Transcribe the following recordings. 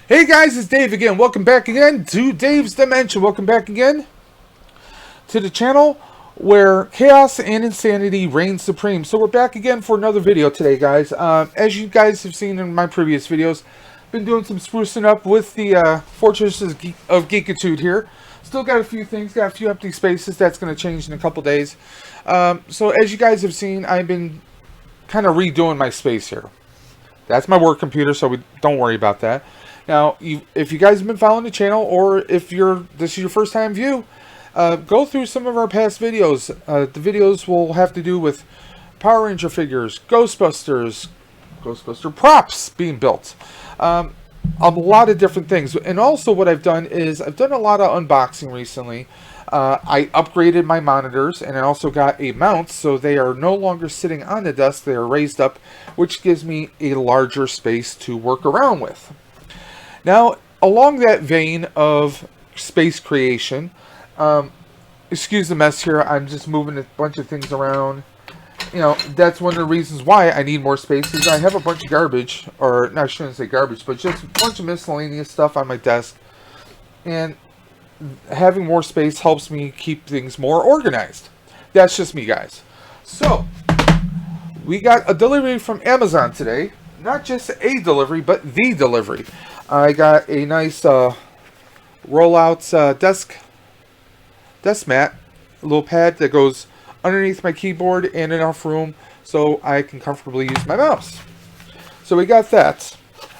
Hey guys, it's Dave again. Welcome back again to Dave's Dimension. Welcome back again to the channel where chaos and insanity reign supreme. So we're back again for another video today, guys. As you guys have seen in my previous videos, been doing some sprucing up with the Fortresses of Geekitude here. Still got a few things, got a few empty spaces. That's going to change in a couple days. So as you guys have seen, I've been kind of redoing my space here. That's my work computer, so don't worry about that. Now, if you guys have been following the channel, or if this is your first time view, go through some of our past videos. The videos will have to do with Power Ranger figures, Ghostbuster props being built, a lot of different things. And also what I've done is I've done a lot of unboxing recently. I upgraded my monitors, and I also got a mount, so they are no longer sitting on the desk, they are raised up, which gives me a larger space to work around with. Now, along that vein of space creation, excuse the mess here, I'm just moving a bunch of things around. You know, that's one of the reasons why I need more spaces. I have a bunch of garbage, or no, I shouldn't say garbage, but just a bunch of miscellaneous stuff on my desk. And having more space helps me keep things more organized. That's just me, guys. So, we got a delivery from Amazon today. Not just a delivery, but the delivery. I got a nice rollout desk mat, a little pad that goes underneath my keyboard and enough room so I can comfortably use my mouse. So we got that.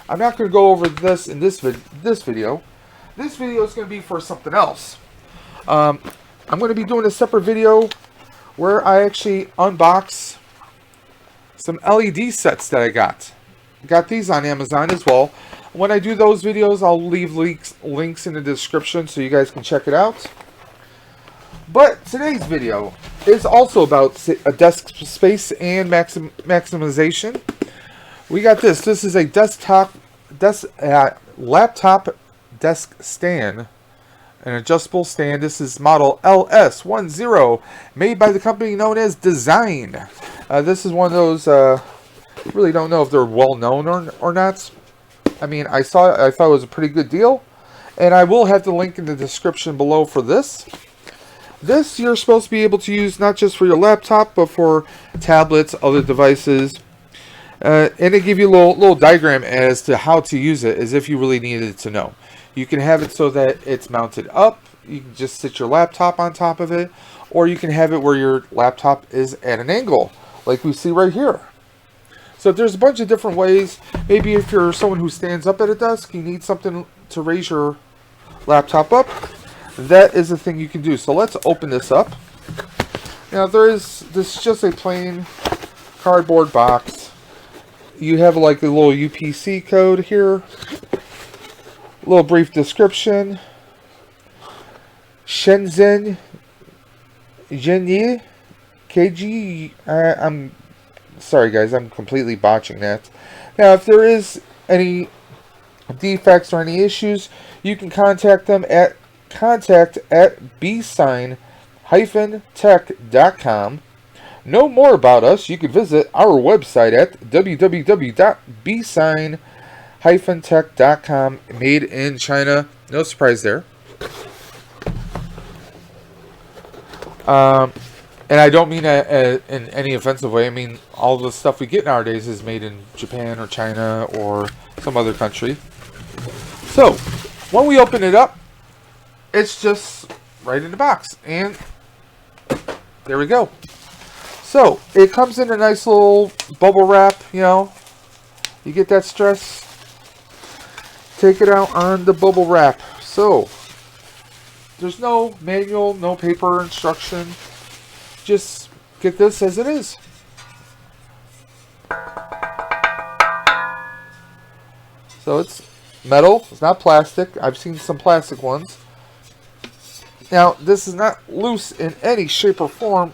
I'm not going to go over this in this video. This video is going to be for something else. I'm going to be doing a separate video where I actually unbox some LED sets that I got. Got these on Amazon as well. When I do those videos, I'll leave links in the description so you guys can check it out. But today's video is also about a desk space and maximization. We got this. This is a laptop desk stand, an adjustable stand. This is model LS10, made by the company known as Design. This is one of those. Really don't know if they're well known or not. I mean, I thought it was a pretty good deal, and I will have the link in the description below for this. This you're supposed to be able to use not just for your laptop, but for tablets, other devices, and they give you a little diagram as to how to use it, as if you really needed to know. You can have it so that it's mounted up. You can just sit your laptop on top of it, or you can have it where your laptop is at an angle, like we see right here. So there's a bunch of different ways. Maybe if you're someone who stands up at a desk, you need something to raise your laptop up. That is a thing you can do. So let's open this up. Now this is just a plain cardboard box. You have like a little UPC code here. A little brief description. Shenzhen Zhenyi KG. I'm sorry guys, I'm completely botching that. Now if there is any defects or any issues, you can contact them at contact@bsign-tech.com. Know more about us, you can visit our website at www.bsign-tech.com. Made in China. No surprise there. And I don't mean that in any offensive way. I mean, all the stuff we get nowadays is made in Japan or China or some other country. So, when we open it up, it's just right in the box. And there we go. So, it comes in a nice little bubble wrap, you know. You get that stress. Take it out on the bubble wrap. So, there's no manual, no paper instruction. Just get this as it is. So it's metal, it's not plastic. I've seen some plastic ones. Now, this is not loose in any shape or form.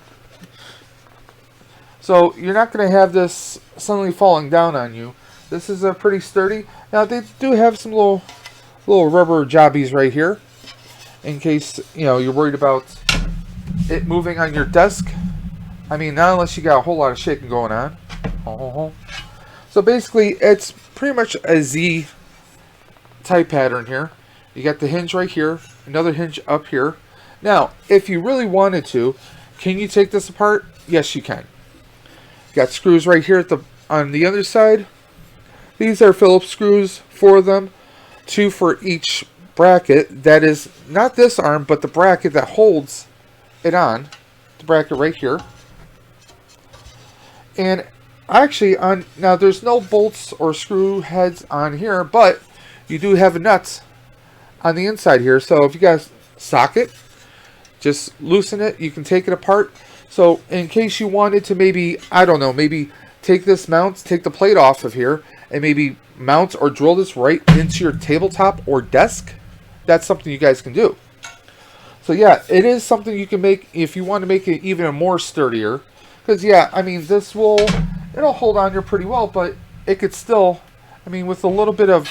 So you're not going to have this suddenly falling down on you. This is pretty sturdy. Now, they do have some little rubber jobbies right here, in case, you know, you're worried about it moving on your desk. I mean, not unless you got a whole lot of shaking going on. So basically, it's pretty much a Z type pattern here. You got the hinge right here, another hinge up here. Now, if you really wanted to, can you take this apart? Yes, you can. You got screws right here on the other side. These are Phillips screws, 4 of them, 2 for each bracket. That is not this arm, but the bracket that holds it on. The bracket right here. And actually, now there's no bolts or screw heads on here, but you do have a nut on the inside here. So if you guys socket, just loosen it. You can take it apart. So in case you wanted to maybe, I don't know, maybe take this mount, take the plate off of here, and maybe mount or drill this right into your tabletop or desk, that's something you guys can do. So yeah, it is something you can make if you want to make it even more sturdier. Because yeah, I mean, it'll hold on here pretty well, but it could still, I mean, with a little bit of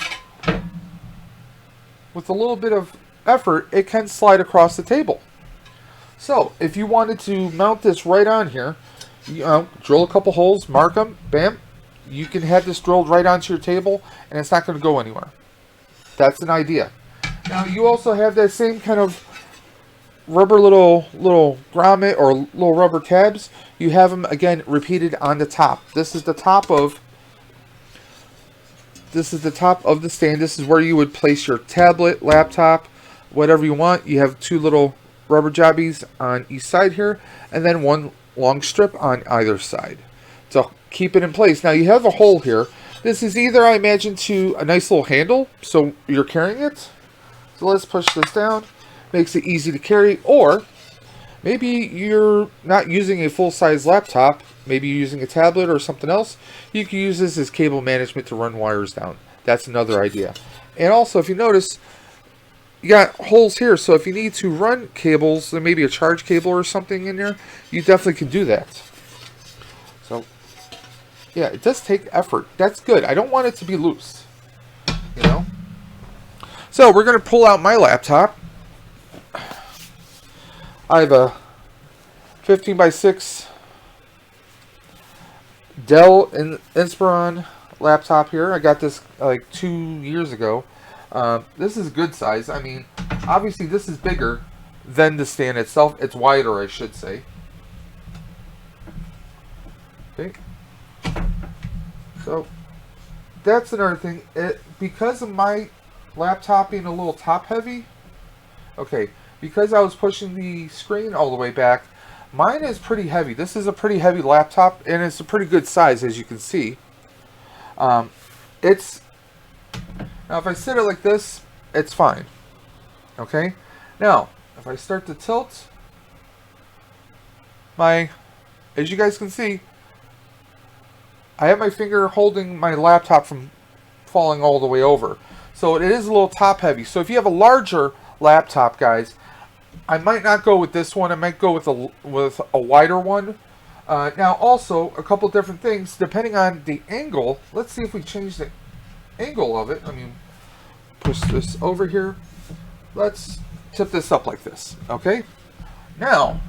effort, it can slide across the table. So if you wanted to mount this right on here, drill a couple holes, mark them, bam, you can have this drilled right onto your table, and it's not going to go anywhere. That's an idea. Now you also have that same kind of rubber little grommet or little rubber tabs. You have them again repeated on the top. This is the top of the stand. This is where you would place your tablet, laptop, whatever you want. You have 2 little rubber jobbies on each side here, and then 1 long strip on either side to keep it in place. Now you have a hole here. This is either, I imagine, to a nice little handle, so you're carrying it. So let's push this down. Makes it easy to carry. Or maybe you're not using a full-size laptop. Maybe you're using a tablet or something else. You can use this as cable management to run wires down. That's another idea. And also, if you notice, you got holes here. So if you need to run cables, there may be a charge cable or something in there, you definitely can do that. So yeah, it does take effort. That's good. I don't want it to be loose, you know. So we're going to pull out my laptop. I have a 15x6 Dell Inspiron laptop here. I got this like 2 years ago. This is good size. I mean, obviously this is bigger than the stand itself. It's wider, I should say. Okay. So that's another thing. Because of my laptop being a little top heavy, okay, because I was pushing the screen all the way back, mine is pretty heavy. This is a pretty heavy laptop, and it's a pretty good size, as you can see. Now if I sit it like this, it's fine. Okay, now if I start to tilt as you guys can see, I have my finger holding my laptop from falling all the way over. So it is a little top heavy. So if you have a larger laptop, guys, I might not go with this one. I might go with a wider one. Now also, a couple different things depending on the angle. Let's see if we change the angle of it. I mean, push this over here. Let's tip this up like this. Okay. Now,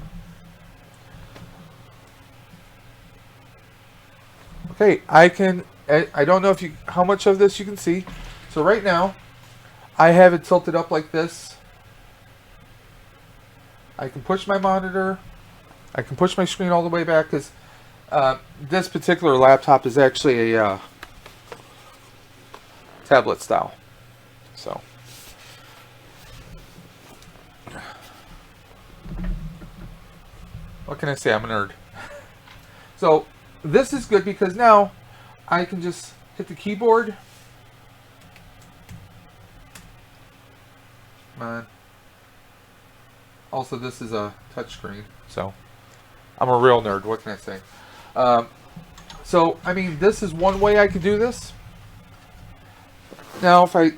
okay, I don't know how much of this you can see. So right now, I have it tilted up like this. I can push my monitor. I can push my screen all the way back because this particular laptop is actually a tablet style. So what can I say? I'm a nerd. So this is good because now I can just hit the keyboard. Also, this is a touchscreen, so I'm a real nerd. What can I say? So, I mean, this is one way I could do this. Now, if I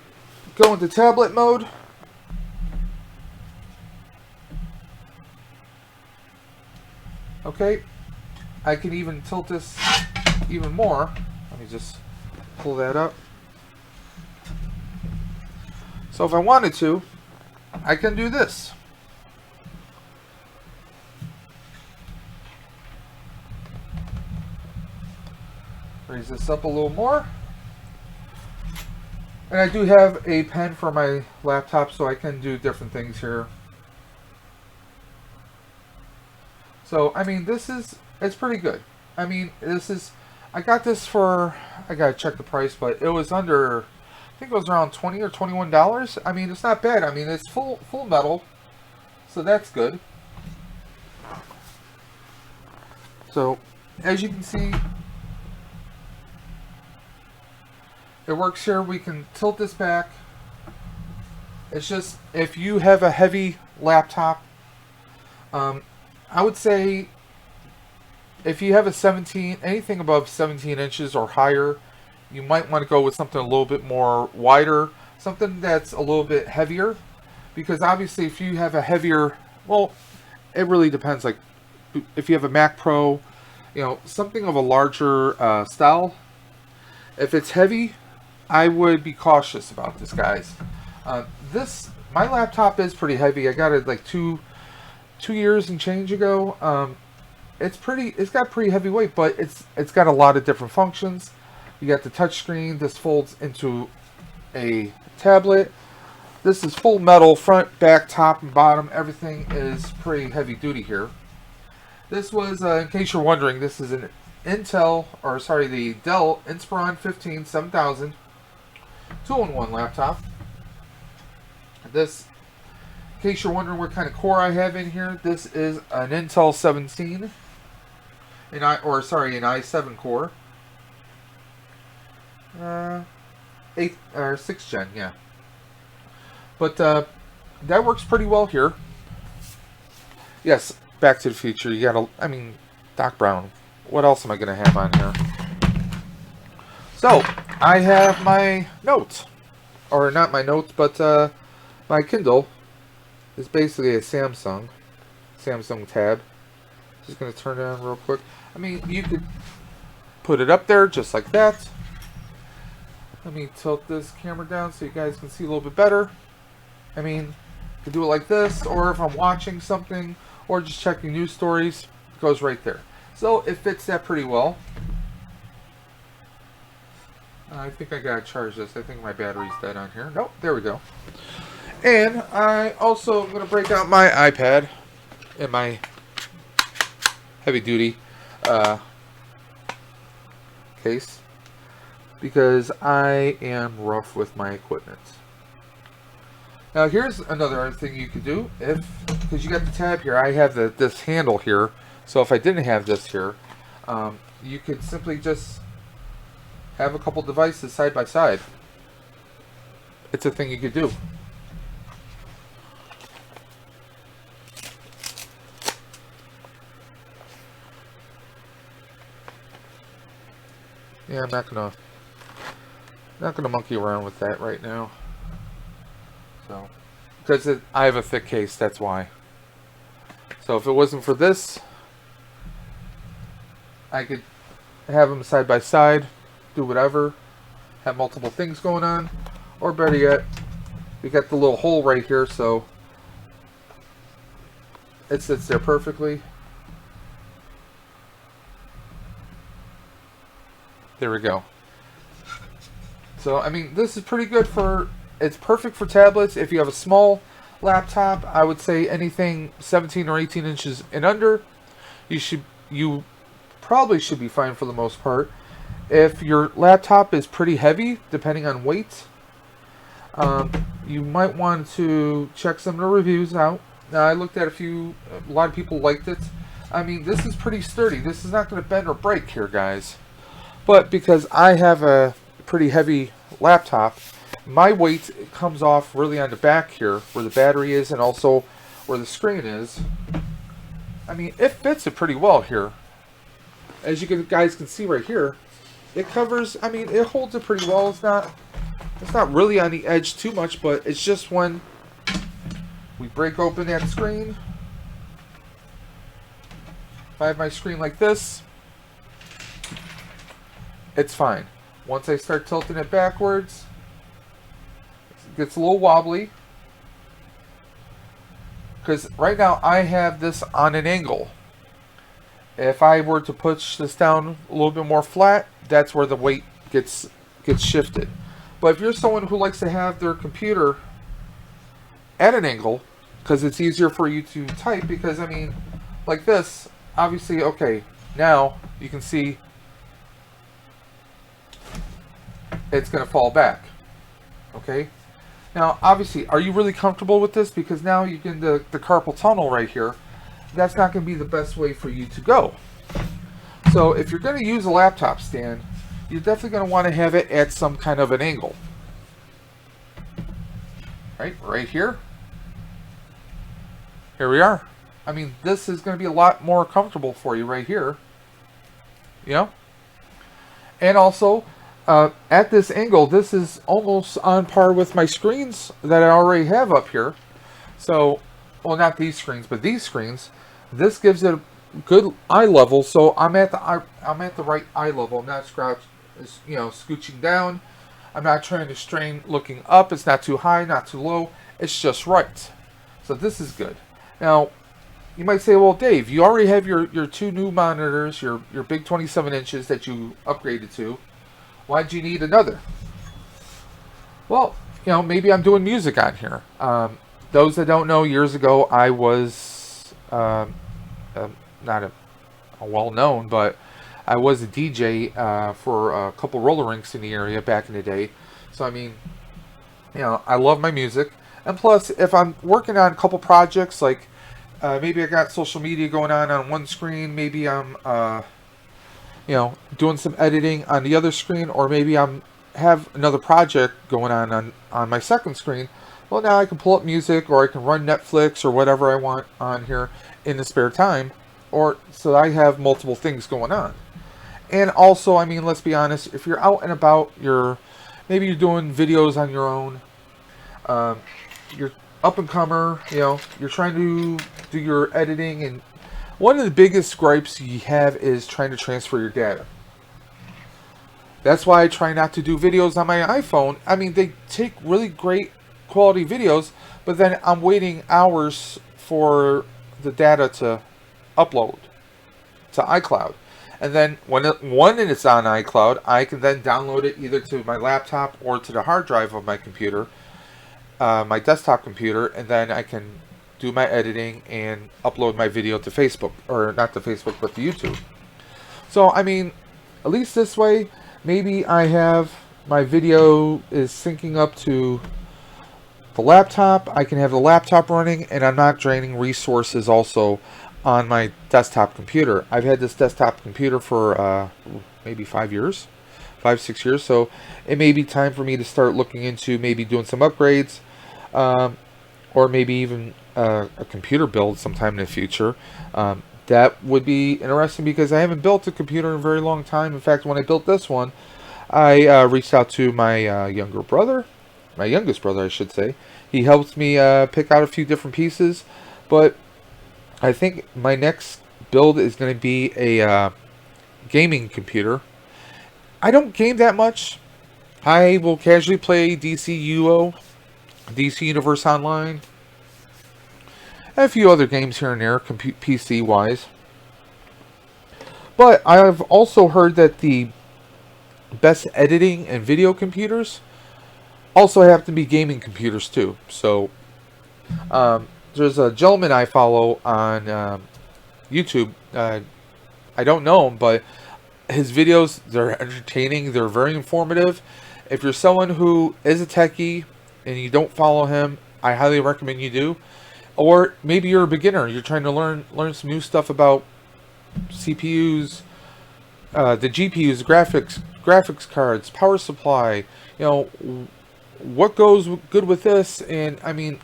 go into tablet mode, okay, I can even tilt this even more. Let me just pull that up. So if I wanted to, I can do this. Raise this up a little more. And I do have a pen for my laptop, so I can do different things here. So, I mean, it's pretty good. I mean, I got this for, I gotta check the price, but it was under, I think it was around $20 or $21. I mean, it's not bad. I mean, it's full metal, so that's good. So, as you can see, it works here. We can tilt this back. It's just, if you have a heavy laptop, I would say if you have a 17, anything above 17 inches or higher, you might want to go with something a little bit more wider, something that's a little bit heavier, because obviously if you have a heavier, well, it really depends. Like if you have a Mac Pro, you know, something of a larger style, if it's heavy, I would be cautious about this, guys. My laptop is pretty heavy. I got it like two years and change ago. It's got pretty heavy weight, but it's got a lot of different functions. You got the touch screen. This folds into a tablet. This is full metal, front, back, top, and bottom. Everything is pretty heavy duty here. This was, in case you're wondering, this is an the Dell Inspiron 15 7000 2-in-1 laptop. This, in case you're wondering what kind of core I have in here, this is an Intel 17, an i7 core, 8th or 6th gen, yeah. But that works pretty well here. Yes, Back to the Future. You gotta, I mean, Doc Brown. What else am I gonna have on here? So I have my notes, or not my notes, but my Kindle is basically a Samsung tab. Just gonna turn it on real quick. I mean, you could put it up there just like that. Let me tilt this camera down so you guys can see a little bit better. I mean, you could do it like this, or if I'm watching something, or just checking news stories, it goes right there. So it fits that pretty well. I think I gotta charge this. I think my battery's dead on here. Nope, there we go. And I also am gonna break out my iPad and my heavy duty case, because I am rough with my equipment. Now here's another thing you could do, because you got the tab here. I have this handle here, so if I didn't have this here, you could simply just have a couple devices side by side. It's a thing you could do. Yeah, I'm not gonna monkey around with that right now. So, because I have a thick case, that's why. So if it wasn't for this, I could have them side by side, do whatever, have multiple things going on, or better yet, we got the little hole right here, so it sits there perfectly. There we go. So, I mean, this is pretty good it's perfect for tablets. If you have a small laptop, I would say anything 17 or 18 inches and under, you probably should be fine for the most part. If your laptop is pretty heavy, depending on weight, you might want to check some of the reviews out. Now, I looked at a lot of people liked it. I mean, this is pretty sturdy. This is not going to bend or break here, guys. But because I have a pretty heavy laptop, my weight comes off really on the back here, where the battery is and also where the screen is. I mean, it fits it pretty well here. As you guys can see right here, it covers, I mean, it holds it pretty well. It's not really on the edge too much, but it's just when we break open that screen. If I have my screen like this, it's fine. Once I start tilting it backwards, it gets a little wobbly. Because right now I have this on an angle. If I were to push this down a little bit more flat, that's where the weight gets shifted. But if you're someone who likes to have their computer at an angle, because it's easier for you to type, because I mean, like this, obviously, okay, now you can see it's going to fall back. Okay, now obviously, are you really comfortable with this? Because now you get the carpal tunnel right here. That's not going to be the best way for you to go. So if you're going to use a laptop stand, you're definitely going to want to have it at some kind of an angle. Right here. Here we are. I mean, this is going to be a lot more comfortable for you right here. You know? And also, at this angle, this is almost on par with my screens that I already have up here. So, well, not these screens, but these screens. This gives it a good eye level. So I'm at the right eye level. I'm not scooching down. I'm not trying to strain looking up. It's not too high, not too low. It's just right. So this is good. Now, you might say, well, Dave, you already have your two new monitors, your big 27 inches that you upgraded to. Why'd you need another? Well, maybe I'm doing music on here. Those that don't know, years ago, I was not a well-known, but I was a DJ for a couple roller rinks in the area back in the day. So, I mean, I love my music. And plus, if I'm working on a couple projects, like maybe I got social media going on one screen, maybe I'm, doing some editing on the other screen, or maybe I'm have another project going on my second screen. Well, now I can pull up music, or I can run Netflix or whatever I want on here in the spare time, or so I have multiple things going on. And also, I mean, let's be honest, if you're out and about, maybe you're doing videos on your own, you're up and comer, you're trying to do your editing, and one of the biggest gripes you have is trying to transfer your data. That's why I try not to do videos on my iPhone. I mean, they take really great quality videos, but then I'm waiting hours for the data to upload to iCloud. And then when it's on iCloud, I can then download it either to my laptop or to the hard drive of my computer, my desktop computer, and then I can do my editing and upload my video to Facebook, or not to Facebook, but to YouTube. So, I mean, at least this way, maybe I have my video is syncing up to the laptop. I can have the laptop running, and I'm not draining resources also on my desktop computer. I've had this desktop computer for maybe 6 years. So it may be time for me to start looking into maybe doing some upgrades, or maybe even a computer build sometime in the future. That would be interesting, because I haven't built a computer in a very long time. In fact, when I built this one, I reached out to my youngest brother, I should say. He helped me pick out a few different pieces, but I think my next build is going to be a gaming computer. I don't game that much. I will casually play DC Universe Online, and a few other games here and there, PC wise. But I've also heard that the best editing and video computers also have to be gaming computers too. So there's a gentleman I follow on YouTube. I don't know him, but his videos, they're entertaining. They're very informative. If you're someone who is a techie and you don't follow him, I highly recommend you do. Or maybe you're a beginner. You're trying to learn some new stuff about CPUs, the GPUs, graphics cards, power supply. What goes good with this? And I mean,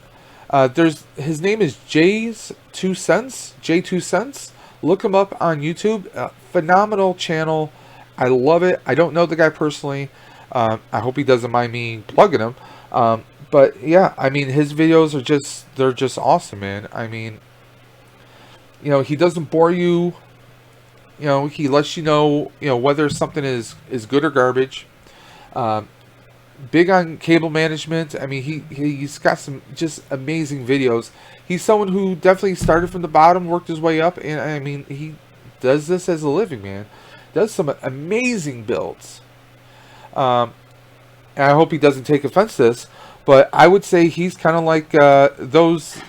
his name is J2Cents. Look him up on YouTube. Phenomenal channel. I love it. I don't know the guy personally. I hope he doesn't mind me plugging him. But yeah, I mean, his videos are they're just awesome, man. I mean, he doesn't bore you. He lets you know, whether something is good or garbage. Big on cable management. I mean, he's got some just amazing videos. He's someone who definitely started from the bottom, worked his way up, and I mean, he does this as a living, man. Does some amazing builds. and I hope he doesn't take offense to this, but I would say he's kind of like those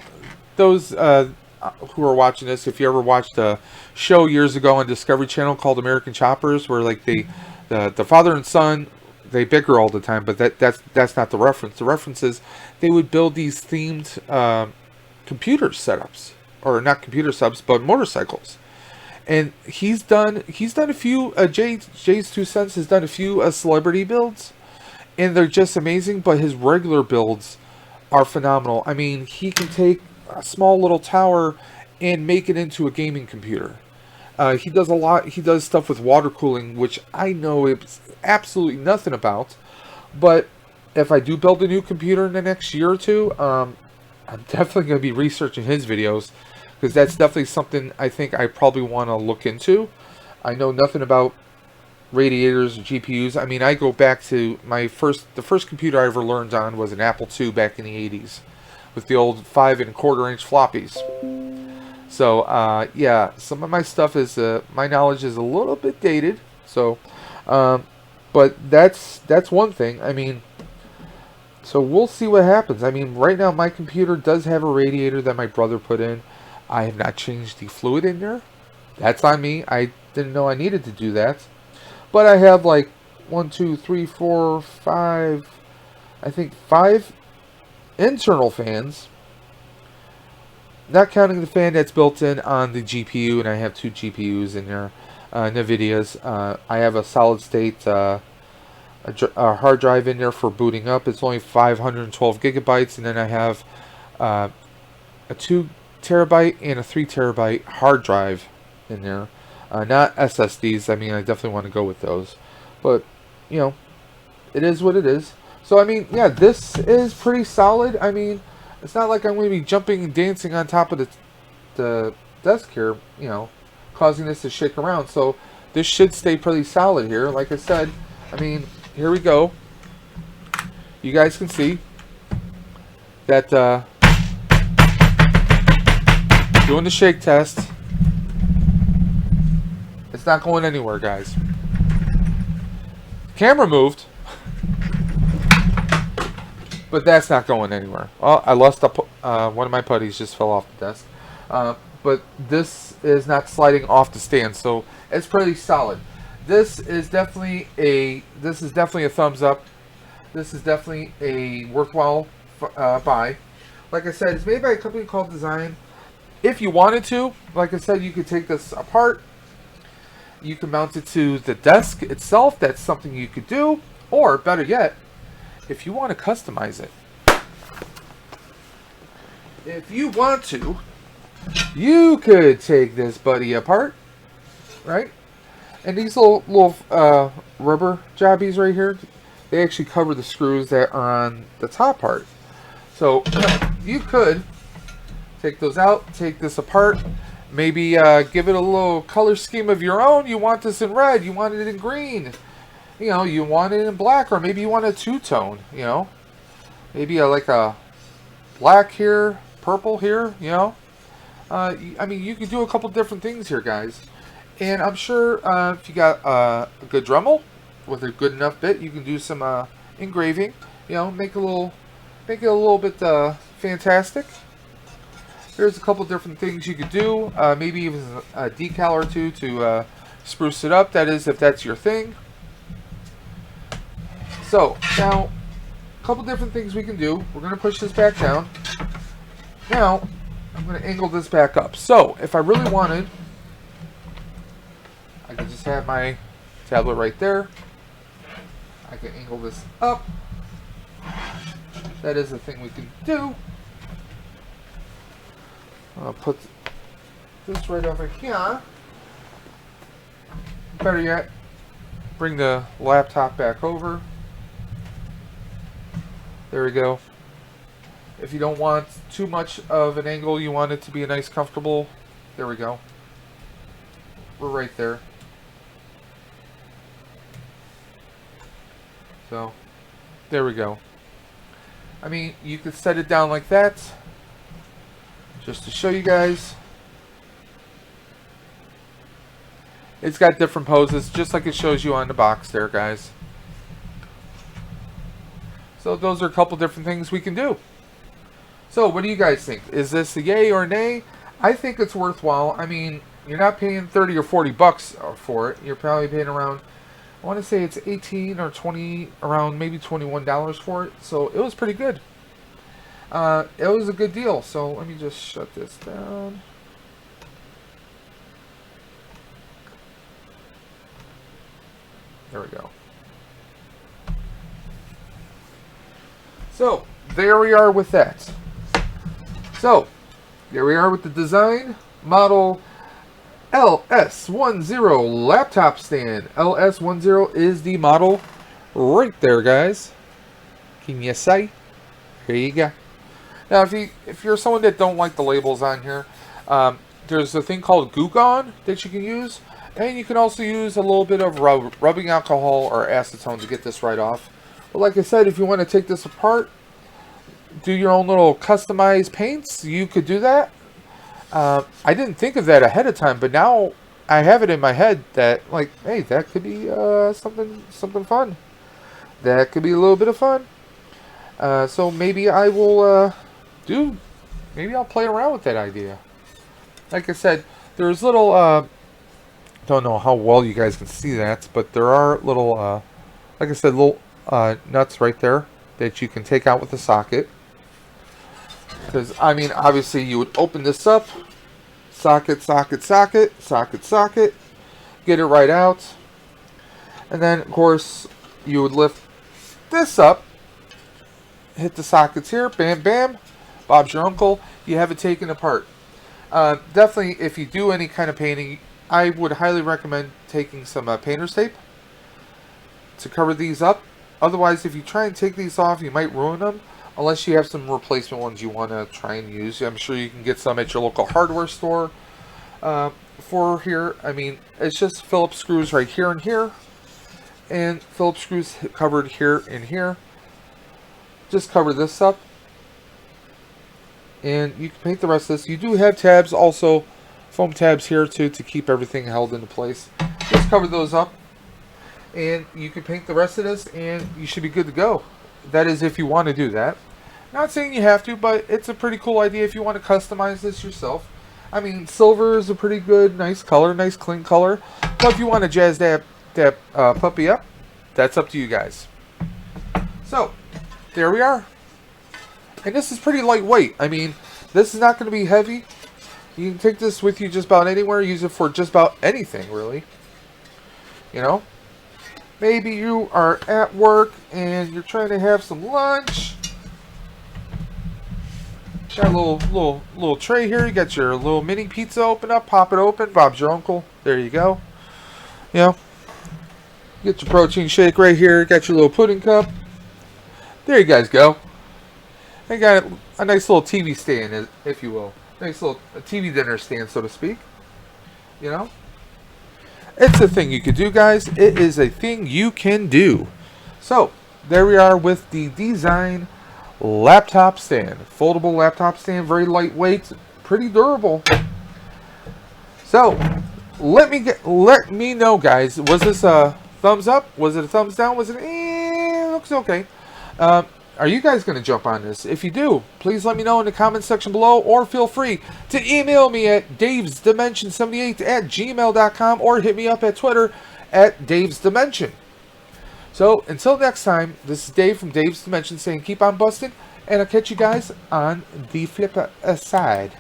who are watching this. If you ever watched a show years ago on Discovery Channel called American Choppers, where like the father and son, they bicker all the time, but that's not the reference. The reference is they would build these themed computer setups, or not computer subs, but motorcycles. And he's done a few. Jay's 2 Cents has done a few celebrity builds, and they're just amazing. But his regular builds are phenomenal. I mean, he can take a small little tower and make it into a gaming computer. He does a lot. He does stuff with water cooling, which I know it's absolutely nothing about. But if I do build a new computer in the next year or two, I'm definitely going to be researching his videos, because that's definitely something I think I probably want to look into. I know nothing about radiators or GPUs. I mean, I go back to the first computer I ever learned on was an Apple II back in the 80s with the old 5 1/4 inch floppies. So yeah, some of my stuff is my knowledge is a little bit dated. So, but that's one thing. I mean, so we'll see what happens. I mean, right now my computer does have a radiator that my brother put in. I have not changed the fluid in there. That's on me. I didn't know I needed to do that. But I have like 1, 2, 3, 4, 5, I think 5 internal fans. Not counting the fan that's built in on the GPU, and I have 2 GPUs in there, NVIDIA's. I have a solid state a hard drive in there for booting up. It's only 512 gigabytes, and then I have a 2 terabyte and a 3 terabyte hard drive in there. Not SSDs. I mean, I definitely want to go with those, but you know, it is what it is. So I mean, yeah, this is pretty solid. I mean, it's not like I'm going to be jumping and dancing on top of the desk here, you know, causing this to shake around. So this should stay pretty solid here. Like I said, I mean, here we go. You guys can see that doing the shake test. It's not going anywhere, guys. Camera moved, but that's not going anywhere. Oh, I lost one of my putties just fell off the desk. But this is not sliding off the stand, so it's pretty solid. This is definitely a thumbs up. This is definitely a worthwhile buy. Like I said, it's made by a company called Design. If you wanted to, like I said, you could take this apart. You can mount it to the desk itself. That's something you could do. Or, better yet, if you want to customize it. If you want to, you could take this buddy apart. Right? And these little rubber jobbies right here, they actually cover the screws that are on the top part. So, you could take those out, take this apart, maybe give it a little color scheme of your own. You want this in red, you want it in green, you know, you want it in black, or maybe you want a two-tone, you know, maybe like a black here, purple here, you know. I mean, you could do a couple different things here, guys. And I'm sure if you got a good Dremel with a good enough bit, you can do some engraving, you know, make it a little bit fantastic. There's a couple different things you could do. Maybe even a decal or two to spruce it up. That is, if that's your thing. So, now, a couple different things we can do. We're going to push this back down. Now, I'm going to angle this back up. So, if I really wanted, I could just have my tablet right there. I can angle this up. That is a thing we can do. I'll put this right over here. Better yet, bring the laptop back over. There we go. If you don't want too much of an angle, you want it to be a nice comfortable, there we go. We're right there. So, there we go. I mean, you could set it down like that. Just to show you guys. It's got different poses, just like it shows you on the box there, guys. So those are a couple different things we can do. So what do you guys think? Is this a yay or nay? I think it's worthwhile. I mean, you're not paying 30 or 40 bucks for it. You're probably paying around, I want to say it's 18 or 20, around maybe $21 for it. So it was pretty good. It was a good deal. So let me just shut this down. There we go. So there we are with that. So there we are with the design model LS10 laptop stand. LS10 is the model right there, guys. Can you say? Here you go. Now, if you're someone that don't like the labels on here, there's a thing called Goo Gone that you can use, and you can also use a little bit of rubbing alcohol or acetone to get this right off. But like I said, if you want to take this apart, do your own little customized paints, you could do that. I didn't think of that ahead of time, but now I have it in my head that, like, hey, that could be something fun. That could be a little bit of fun. So maybe I will maybe I'll play around with that idea. Like I said, there's little, don't know how well you guys can see that, but there are little, like I said, little nuts right there that you can take out with the socket. Because, I mean, obviously you would open this up, socket, socket, socket, socket, socket, get it right out. And then, of course, you would lift this up, hit the sockets here, bam, bam, Bob's your uncle, you have it taken apart. Definitely, if you do any kind of painting, I would highly recommend taking some painter's tape to cover these up. Otherwise, if you try and take these off, you might ruin them. Unless you have some replacement ones you want to try and use. I'm sure you can get some at your local hardware store. For here, I mean, it's just Phillips screws right here and here. And Phillips screws covered here and here. Just cover this up. And you can paint the rest of this. You do have tabs also, foam tabs here too, to keep everything held into place. Just cover those up. And you can paint the rest of this and you should be good to go. That is if you want to do that. Not saying you have to, but it's a pretty cool idea if you want to customize this yourself. I mean, silver is a pretty good, nice color, nice clean color. But if you want to jazz that puppy up, that's up to you guys. So, there we are. And this is pretty lightweight. I mean, this is not going to be heavy. You can take this with you just about anywhere. Use it for just about anything, really. You know? Maybe you are at work and you're trying to have some lunch. Got a little tray here. You got your little mini pizza open up. Pop it open. Bob's your uncle. There you go. You know, get your protein shake right here. Got your little pudding cup. There you guys go. I got a nice little TV stand, if you will. Nice little TV dinner stand, so to speak. You know. It's a thing you could do, guys. It is a thing you can do. So, there we are with the design laptop stand. Foldable laptop stand, very lightweight, pretty durable. So, let me know, guys. Was this a thumbs up? Was it a thumbs down? Was it, looks okay. Are you guys going to jump on this? If you do, please let me know in the comments section below, or feel free to email me at davesdimension78@gmail.com or hit me up at Twitter at davesdimension. So, until next time, this is Dave from Dave's Dimension saying keep on busting, and I'll catch you guys on the flip side.